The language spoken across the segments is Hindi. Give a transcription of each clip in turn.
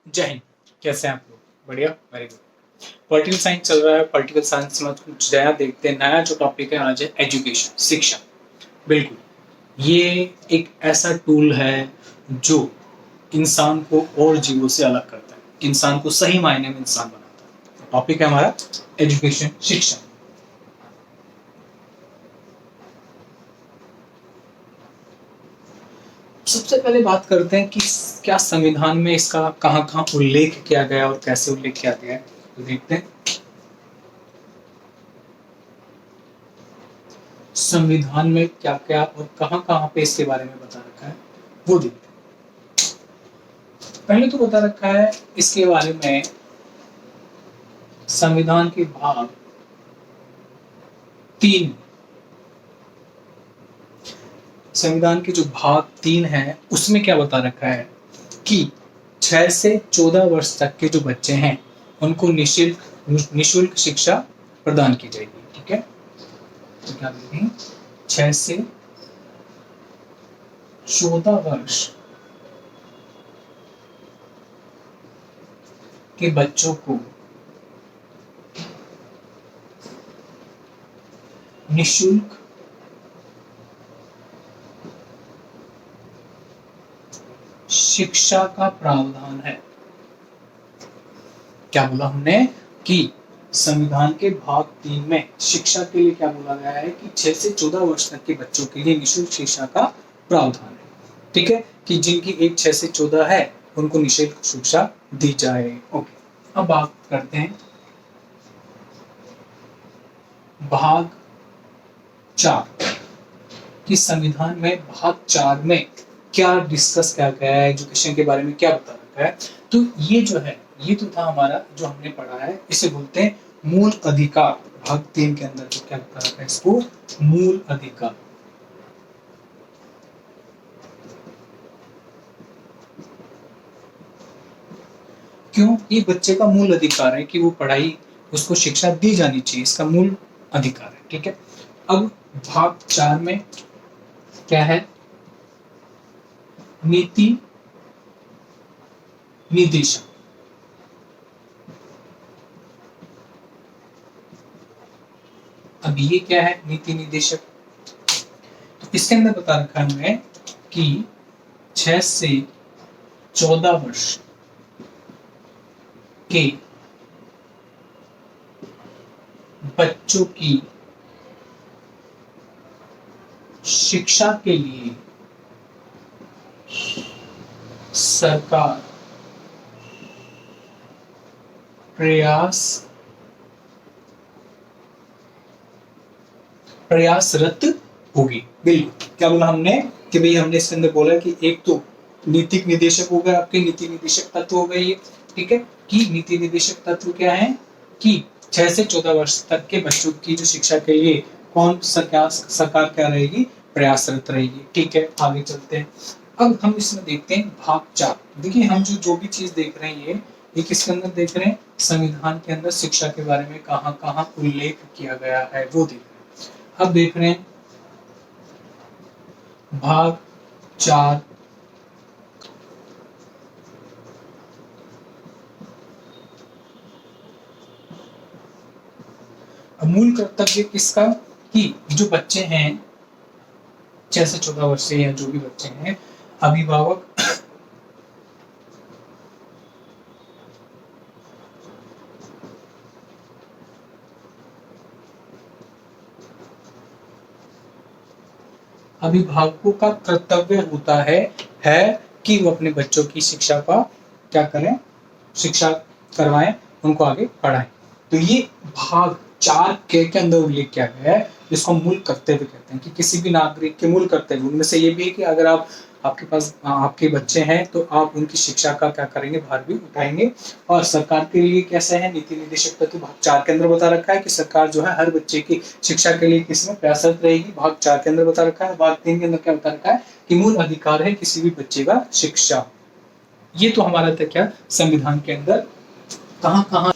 जय हिंद। कैसे हैं आप लोग? बढ़िया, वेरी गुड। पॉलिटिकल साइंस चल रहा है। पॉलिटिकल साइंस में कुछ नया देखते हैं। नया जो टॉपिक है आज है एजुकेशन, शिक्षा। बिल्कुल, ये एक ऐसा टूल है जो इंसान को और जीवों से अलग करता है, इंसान को सही मायने में इंसान बनाता है। तो टॉपिक है हमारा एजुकेशन, शिक्षा। सबसे पहले बात करते हैं कि क्या संविधान में इसका कहाँ कहाँ उल्लेख किया गया और कैसे उल्लेख किया गया है। तो देखते हैं संविधान में क्या क्या और कहाँ कहाँ पे इसके बारे में बता रखा है, वो देखते हैं। पहले तो बता रखा है इसके बारे में संविधान के भाग 3। संविधान के जो भाग 3 है उसमें क्या बता रखा है कि 6 से 14 वर्ष तक के जो बच्चे हैं उनको निशुल्क शिक्षा प्रदान की जाएगी। ठीक है, तो क्या कहते हैं 6 से 14 वर्ष के बच्चों को निशुल्क शिक्षा का प्रावधान है। क्या बोला हमने कि संविधान के भाग 3 में शिक्षा के लिए क्या बोला गया है कि 6 से 14 वर्ष तक के बच्चों के लिए निशुल्क शिक्षा का प्रावधान है। ठीक है, कि जिनकी एज 6 से 14 है उनको निशुल्क शिक्षा दी जाए। ओके, अब बात करते हैं भाग 4 कि संविधान में भाग 4 में क्या डिस्कस किया गया है, एजुकेशन के बारे में क्या बता रखा है। तो ये जो है ये तो था हमारा जो हमने पढ़ा है, इसे बोलते हैं मूल अधिकार। भाग 3 के अंदर तो क्या बता रखा है, इसको मूल अधिकार। क्यों? ये बच्चे का मूल अधिकार है कि वो पढ़ाई, उसको शिक्षा दी जानी चाहिए, इसका मूल अधिकार है। ठीक है, अब भाग 4 में क्या है, नीति निर्देशक। अब ये क्या है नीति निर्देशक, तो इसके अंदर बता रखा है हमें कि 6 से 14 वर्ष के बच्चों की शिक्षा के लिए सरकार प्रयासरत होगी। बिल्कुल, क्या बोला हमने कि भाई हमने इसके अंदर बोला कि एक तो नीतिक निर्देशक हो गए, आपके नीति निर्देशक तत्व हो गए ये। ठीक है, कि नीति निर्देशक तत्व क्या है कि 6 से 14 वर्ष तक के बच्चों की जो शिक्षा के लिए कौन सरकार क्या रहेगी, प्रयासरत रहेगी। ठीक है, आगे चलते हैं। अब हम इसमें देखते हैं भाग 4। देखिए हम जो भी चीज देख रहे हैं ये किसके अंदर देख रहे हैं, संविधान के अंदर शिक्षा के बारे में कहाँ कहाँ उल्लेख किया गया है वो देख रहे हैं। अब देख रहे हैं भाग 4 मूल कर्तव्य किसका, कि जो बच्चे हैं 6 से 14 वर्ष से या जो भी बच्चे हैं, अभिभावक अभिभावकों का कर्तव्य होता है कि वो अपने बच्चों की शिक्षा का क्या करें, शिक्षा करवाएं, उनको आगे पढ़ाएं। तो ये भाग 4 के अंदर उल्लेख किया गया है, जिसको मूल कर्तव्य कहते हैं कि किसी भी नागरिक के मूल कर्तव्य उनमें से ये भी है कि अगर आप आपके पास आपके बच्चे हैं तो आप उनकी शिक्षा का क्या करेंगे, भार भी उठाएंगे। और सरकार के लिए कैसे है, नीति निर्देशक तत्व भाग 4 के अंदर बता रखा है कि सरकार जो है हर बच्चे की शिक्षा के लिए किसमें प्रयासरत रहेगी, भाग 4 के अंदर बता रखा है। भाग 3 के अंदर क्या बता रखा है कि मूल अधिकार है किसी भी बच्चे का शिक्षा। ये तो हमारा था क्या संविधान के अंदर कहाँ कहाँ,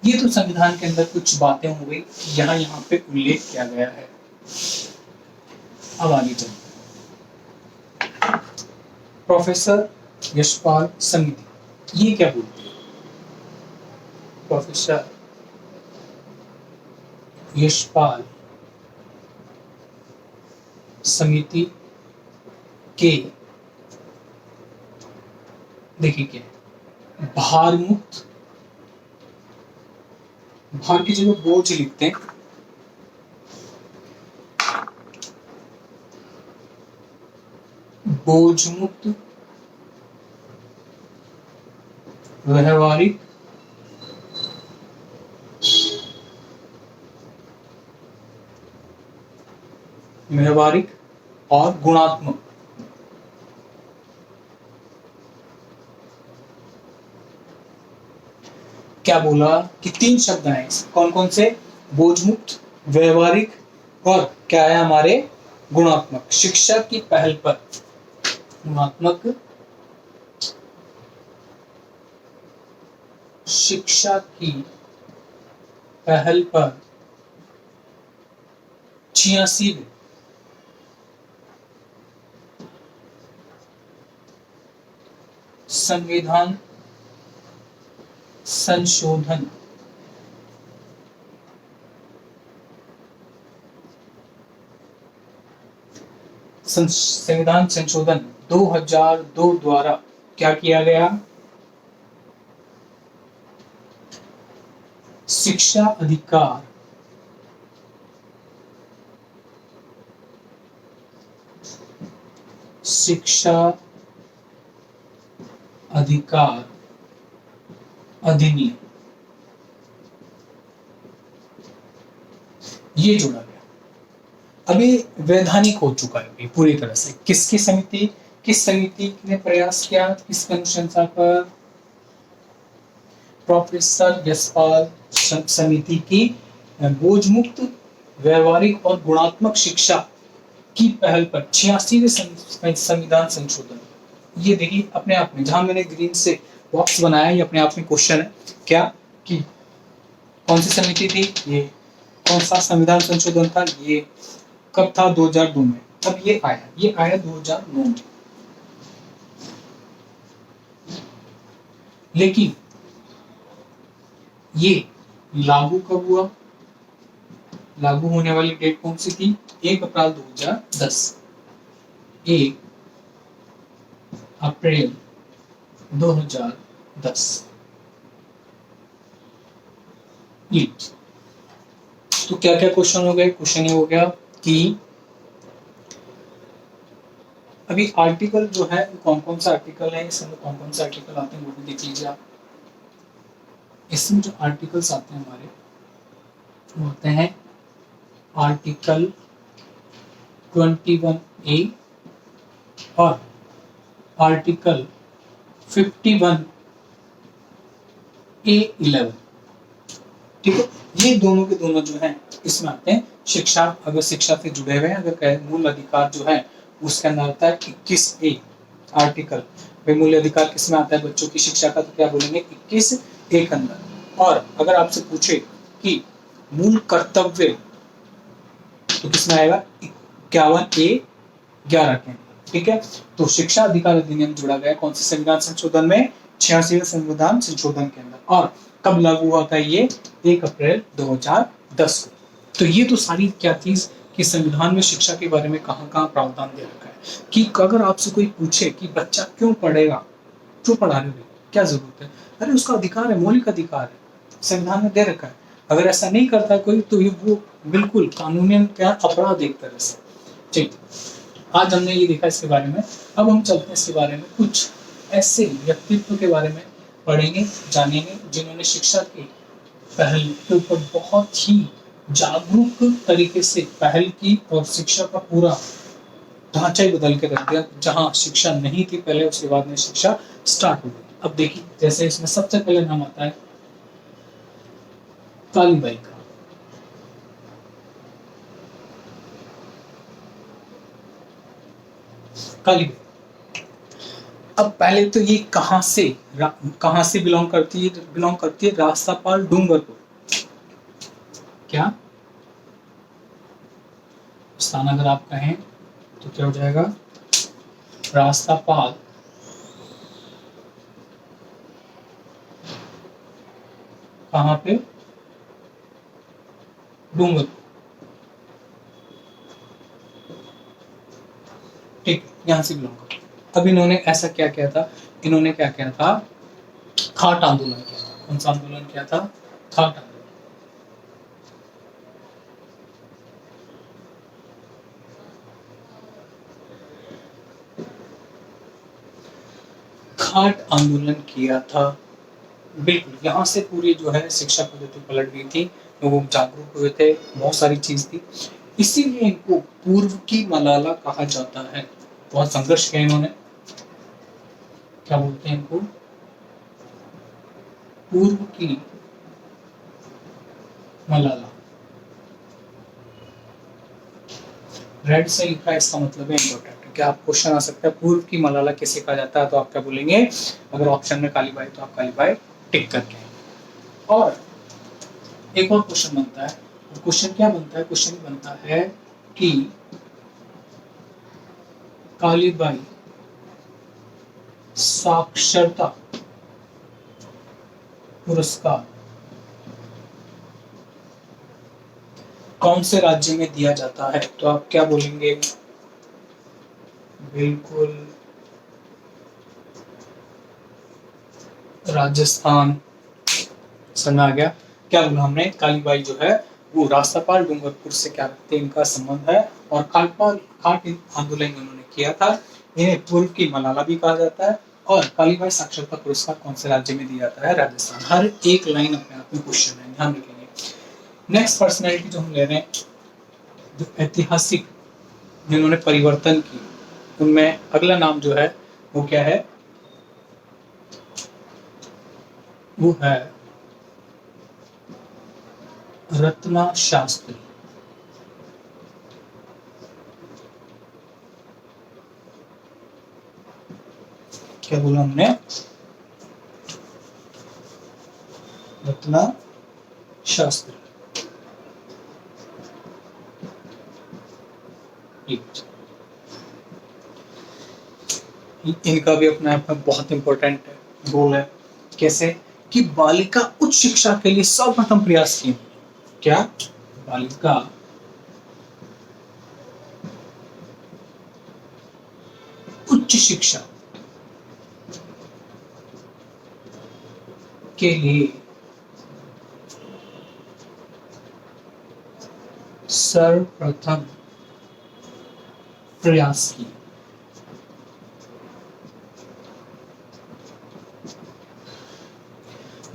ये तो संविधान के अंदर कुछ बातें हो गई, यहाँ पे उल्लेख किया गया है। अब आगे चलते हैं। प्रोफेसर यशपाल समिति, ये क्या बोलते हैं? प्रोफेसर यशपाल समिति के, देखिए क्या है, भार मुक्त, भार की जगह बोझ लिखते हैं, बोझ मुक्त व्यवहारिक व्यवहारिक और गुणात्मक, क्या बोला कि 3 शब्द हैं, कौन कौन से? बोझ मुक्त, व्यवहारिक और क्या है हमारे? गुणात्मक। शिक्षा की पहल पर गुणात्मक शिक्षा की पहल पर 86वें संविधान संशोधन संविधान संशोधन 2002 द्वारा क्या किया गया? शिक्षा अधिकार शिक्षा अधिकार अधिनियम, ये जोड़ा गया। अभी वैधानिक हो चुका है पूरी तरह से। किसकी समिति, किस समिति ने प्रयास किया, किसके अनुशंसा पर? प्रोफेसर यशपाल समिति की बोझ मुक्त व्यवहारिक और गुणात्मक शिक्षा की पहल पर 86वें संविधान संशोधन। ये देखिए अपने आप में, जहां मैंने ग्रीन से बॉक्स बनाया, ये अपने आप में क्वेश्चन है क्या कि कौन सी समिति थी, ये कौन सा संविधान संशोधन था, ये कब था? 2002 में। अब ये आया 2009 में। लेकिन ये लागू कब हुआ? लागू होने वाली डेट कौन सी थी? 1 अप्रैल 2010। 1 अप्रैल 2010। तो क्या क्या क्वेश्चन हो गए? क्वेश्चन ये हो गया कि अभी आर्टिकल जो है कौन कौन सा आर्टिकल है, इसमें कौन कौन से आर्टिकल आते हैं वो भी देख लीजिए आप। इसमें जो आर्टिकल्स आते हैं हमारे, वो होते हैं आर्टिकल 21A और आर्टिकल 51A11। ठीक है, ये दोनों के दोनों जो हैं इसमें आते हैं शिक्षा, अगर शिक्षा से जुड़े हुए हैं, अगर मूल अधिकार जो है उसके अंदर आता है 21A आर्टिकल। भाई मूल अधिकार किसमें आता है? बच्चों की शिक्षा का, तो क्या बोलेंगे? 21A के अंदर। और अगर आपसे पूछे कि मूल कर्तव्य, तो किसमें आएगा? 51A11 के अंदर। ठीक है, तो शिक्षा अधिकार अधिनियम जुड़ा गया कौन से संविधान संशोधन में? 86वें संविधान संशोधन के अंदर। और कब लागू हुआ था ये? 1 अप्रैल 2010 को। तो ये तो सारी क्या चीज कि संविधान में शिक्षा के बारे में कहाँ कहाँ प्रावधान दे रखा है, कि अगर आपसे कोई पूछे कि बच्चा क्यों पढ़ेगा, क्यों पढ़ा रहे हो, क्या जरूरत है? अरे उसका अधिकार है, मौलिक अधिकार है, संविधान में दे रखा है। अगर ऐसा नहीं करता कोई, तो ये वो बिल्कुल कानूनी क्या अपराध एक तरह से। ठीक, आज हमने ये देखा इसके बारे में। अब हम चलते हैं इसके बारे में, कुछ ऐसे व्यक्तित्व के बारे में पढ़ेंगे, जानेंगे जिन्होंने शिक्षा की पहल के ऊपर बहुत ही जागरूक तरीके से पहल की और शिक्षा का पूरा ढांचा ही बदल के रख दिया। जहां शिक्षा नहीं थी पहले, उसके बाद में शिक्षा स्टार्ट हो गई। अब देखिए, जैसे इसमें सबसे पहले नाम आता है कालीबाई का। कालीबाई, अब पहले तो ये कहां से बिलोंग करती है? रास्तापाल डूंगरपुर। क्या स्थान अगर आप कहें तो क्या हो जाएगा? रास्तापाल कहाँ पे? डूंगरपुर। ठीक, यहाँ से बिलोंग करते। अब इन्होंने ऐसा क्या किया था, इन्होंने क्या किया था, खाट आंदोलन किया था। कौन सा आंदोलन किया था? खाट आंदोलन। खाट आंदोलन किया था, बिल्कुल। यहाँ से पूरी जो है शिक्षा पद्धति पलट गई थी, लोग जागरूक हुए थे, बहुत सारी चीज थी। इसीलिए इनको पूर्व की मलाला कहा जाता है। बहुत संघर्ष किया इन्होंने। क्या बोलते हैं इनको? पूर्व की मलाला। रेड से लिखा है, इसका मतलब है इंपॉर्टेंट। क्या आप क्वेश्चन आ सकता है पूर्व की मलाला किसे कहा जाता है, तो आप क्या बोलेंगे? अगर ऑप्शन में काली बाई तो आप काली बाई टिक करके। और एक और क्वेश्चन बनता है, क्वेश्चन क्या बनता है? क्वेश्चन बनता है कि काली बाई साक्षरता पुरस्कार कौन से राज्य में दिया जाता है, तो आप क्या बोलेंगे? बिल्कुल राजस्थान। समझ आ गया क्या बोला हमने? कालीबाई जो है वो रास्तापाल डूंगरपुर से क्या रखते हैं, इनका संबंध है। और खाट आंदोलन इन्होंने किया था। इन्हें पूर्व की मलाला भी कहा जाता है। और कालीबाई साक्षरता पुरस्कार कौन से राज्य में दिया जाता है? राजस्थान। हर एक लाइन अपने आप में क्वेश्चन है, ध्यान रखेंगे। नेक्स्ट पर्सनैलिटी जो हम ले रहे हैं, जो ऐतिहासिक जिन्होंने परिवर्तन की, उनमें अगला नाम जो है वो क्या है? वो है रत्ना शास्त्री। क्या बोला हमने? रत्ना शास्त्री। इनका भी अपने आप में बहुत इंपॉर्टेंट रोल है। कैसे? कि बालिका उच्च शिक्षा के लिए सर्वप्रथम प्रयास किए। क्या? बालिका उच्च शिक्षा के लिए सर्वप्रथम प्रयास किए।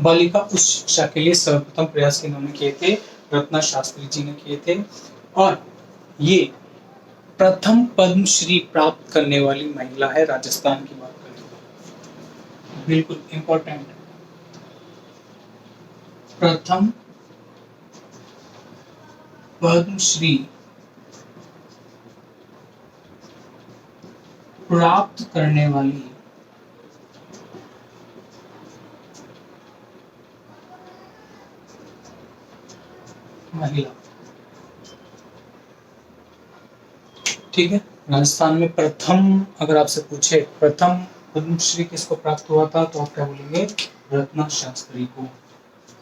बालिका उच्च शिक्षा के लिए सर्वप्रथम प्रयास इन्होंने किए थे, रत्ना शास्त्री जी ने किए थे। और ये प्रथम पद्मश्री प्राप्त करने वाली महिला है, राजस्थान की बात करें तो। बिल्कुल इंपॉर्टेंट। प्रथम पद्मश्री प्राप्त करने वाली महिला। ठीक है, राजस्थान में प्रथम, अगर आपसे पूछे प्रथम पद्मश्री किसको प्राप्त हुआ था, तो आप क्या बोलेंगे? रत्ना शास्त्री को।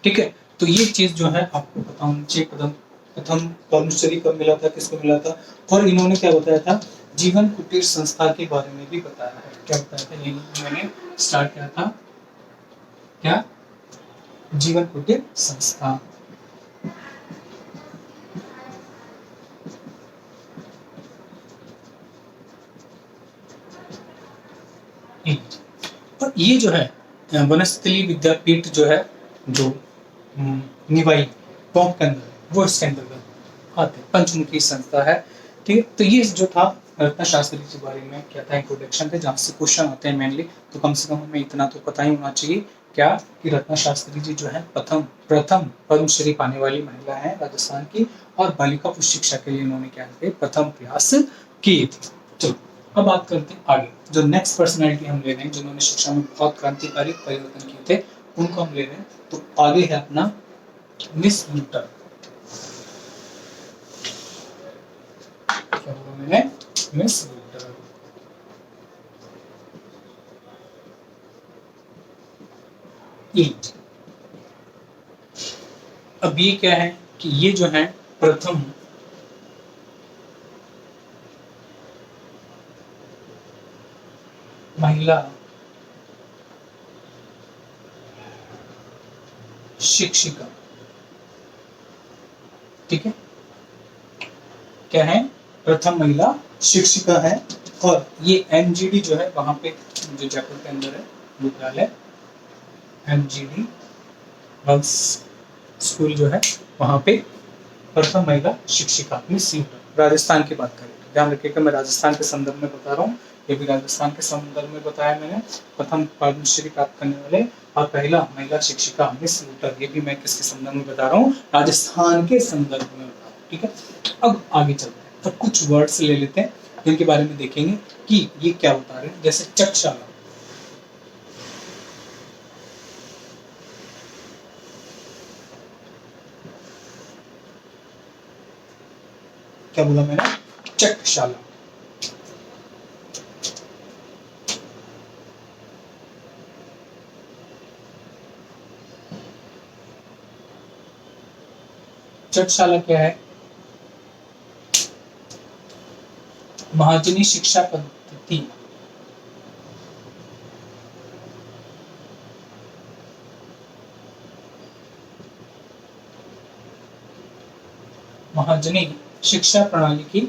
ठीक है, तो ये चीज जो है आपको पता होनी चाहिए। प्रथम पद्मश्री कब मिला था, किसको मिला था। और इन्होंने क्या बताया था? जीवन कुटीर संस्था के बारे में भी बताया है। क्या बताया था? ये मैंने स्टार्ट किया था क्या? जीवन कुटीर संस्था। और ये जो है वनस्थली विद्यापीठ जो है, जो निवाई टॉप के अंदर, वो इसके अंतर्गत आते हैं। पंचमुखी संस्था है। ठीक है, तो ये जो था रत्ना शास्त्री के बारे में क्या था, इंट्रोडक्शन थे, जहाँ से क्वेश्चन आते हैं मेनली। तो कम से कम हमें इतना तो पता ही होना चाहिए क्या, कि रत्ना शास्त्री जी जो है प्रथम पद्मश्री पाने वाली महिला है राजस्थान की। और बालिका उच्च शिक्षा के लिए इन्होंने क्या किया? प्रथम प्रयास किए थे। चलो अब बात करते हैं आगे। जो नेक्स्ट पर्सनैलिटी हम ले रहे हैं, जिन्होंने शिक्षा में बहुत क्रांतिकारी परिवर्तन किए थे, उनको हम ले रहे हैं। तो आगे है अपना मिस लूटर। क्या बोला मैंने? Miss looter. अब ये क्या है कि ये जो है प्रथम महिला शिक्षिका, ठीक है, क्या है, प्रथम महिला शिक्षिका है। और ये एमजीडी जो है वहां पे जो जयपुर के अंदर है विद्यालय, एमजीडी गर्ल्स स्कूल जो है वहां पे प्रथम महिला शिक्षिका मिस यूटर, राजस्थान की बात करें तो ध्यान रखिएगा मैं राजस्थान के संदर्भ में बता रहा हूँ, ये भी राजस्थान के संदर्भ में बताया मैंने। प्रथम पद्मश्री प्राप्त करने वाले और पहला महिला शिक्षिका मिस यूटर, ये भी मैं किसके संदर्भ में बता रहा हूँ, राजस्थान के संदर्भ में बता रहा हूँ, ठीक है। अब आगे चलते हैं, अब कुछ वर्ड्स ले लेते हैं जिनके बारे में देखेंगे कि ये क्या बता रहे हैं। जैसे चटशाला, क्या बोला मैंने, चटशाला। चटशाला क्या है, महाजनी शिक्षा पद्धति, महाजनी शिक्षा प्रणाली की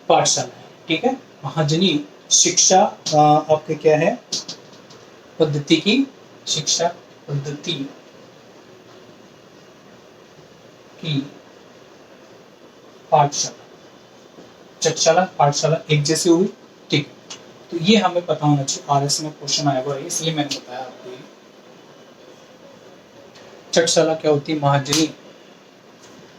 पाठशाला है, ठीक है। महाजनी शिक्षा आपके क्या है, पद्धति की, शिक्षा पद्धति की पाठशाला, चटशाला पाठशाला एक जैसी हुई, ठीक है। तो ये हमें पता होना चाहिए, आरएस में क्वेश्चन आया हुआ है इसलिए मैंने बताया आपको। ये चटशाला क्या होती है, महाजनी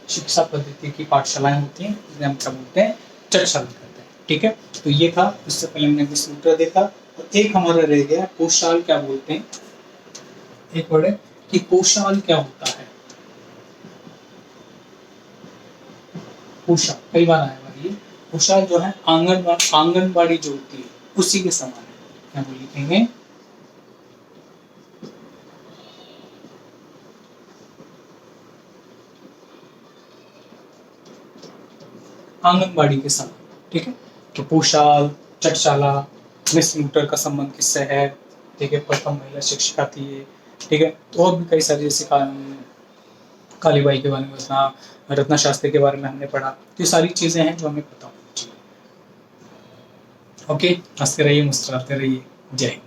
शिक्षा पद्धति की पाठशालाएं होती हैं, जिन्हें हम क्या बोलते हैं, चटशाला कहते हैं, ठीक है। तो ये था, इससे पहले हमने विस्मृत देखा। और एक हमारा रह गया कोशाल, क्या बोलते हैं, एक वर्ड है कि कोशाल क्या होता है। कोशाल कई बार आया हुआ, ये कोशाल जो है आंगनबाड़ी जो होती है उसी के समान है, क्या बोल लिखेंगे, आंगनबाड़ी के समान, ठीक है। तो पोशाल, चटशाला, मिस यूटर का संबंध किससे है, ठीक है, प्रथम महिला शिक्षिका थी ये, ठीक है। तो और भी कई सारी, जैसे कालीबाई के बारे में पढ़ा, रत्ना शास्त्री के बारे में हमने पढ़ा, तो ये सारी चीजें हैं जो हमें पता होनी चाहिए। ओके, हंसते रहिए, मुस्कुराते रहिए, जय हिंद।